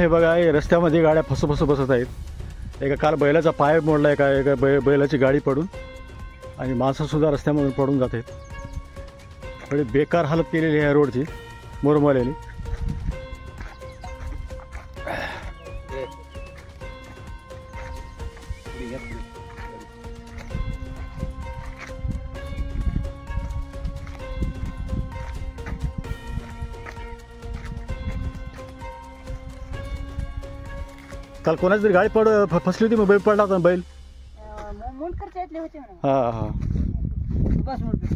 हे बघा, हे रस्त्यामध्ये गाड्या फसू बसत आहेत. एका काल बैलाचा पाय मोडला आहे, एका बैलाची गाडी पडून, आणि माणसंसुद्धा रस्त्यामधून पडून जात आहेत. थोडी बेकार हालत केलेली आहे रोडची मोरमवाल्याने. काल कोणाची तरी गाडी फसली होती, मग बैल पडला होता. बैल हा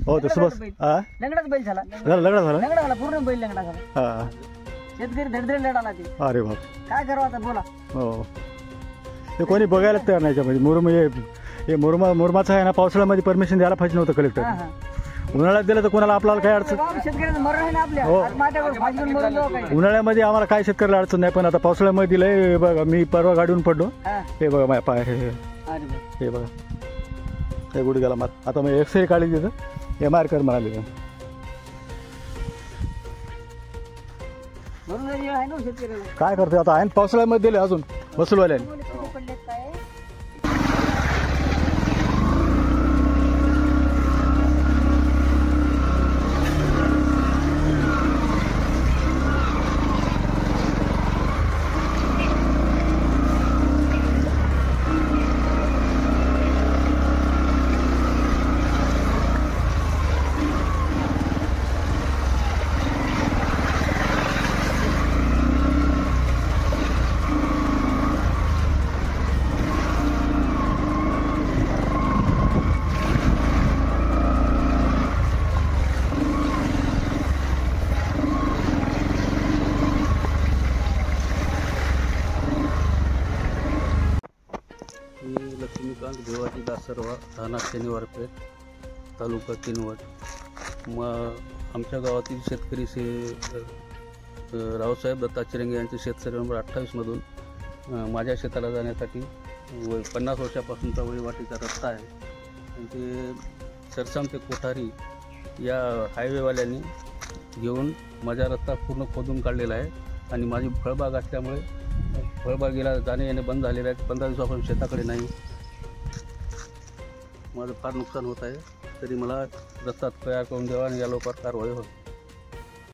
हो, तसं बस लंगडाच बैल झाला, लग्न झालं. लंगडा झाला, पूर्ण बैल लंगडा झाला. हा, शेतकरी धडधड लढाला ते. अरे बाप, काय करावं आता बोला. हो, हे कोणी बघायला तयार नाही याच्यामध्ये. हे मुरमाचं आहे ना, पावसाळ्यामध्ये परमिशन द्यायला पाहिजे नव्हतं कलेक्टर. उन्हाळ्यात दिलं तर कोणाला आपल्याला काय अडचण. शेतकऱ्याचं मरण आहे ना आपल्या. हो. आज माझ्याकडे फाशी घेऊन मरून जाऊ काय. उन्हाळ्यामध्ये आम्हाला काय शेतकऱ्याला अडचण नाही, पण आता पावसाळ्यामध्ये दिलंय. बघा, मी परवा गाडीहून पडलो. हे बघा माझ्या पाय, हे बघा, हे गुडघ्याला मार. आता मग एक्सरे काढली तिथं, MR कर म्हणाले. काय करते आता, आहे पावसाळ्यामध्ये दिले अजून वसुलवाल्याने. लक्ष्मीकांत भिवाजी दासरवा, राहणार शनिवारपेठ, तालुका किनवट. मग आमच्या गावातील शेतकरी रावसाहेब दत्ता चिरंगे यांचे शेतकरी नंबर 28मधून माझ्या शेताला जाण्यासाठी 50 वर्षापासूनचा वहिवाटीचा रस्ता आहे. आणि ते सरसाम ते कोठारी या हायवेवाल्यांनी घेऊन माझा रस्ता पूर्ण खोदून काढलेला आहे. आणि माझी फळबाग असल्यामुळे फळबागेला जाणे येणे बंद झालेले आहेत. 15 दिवसापासून शेताकडे नाही. माझं फार नुकसान होत आहे. तरी मला रस्ता तयार करून द्यावा आणि या लवकर कारवाई होईल.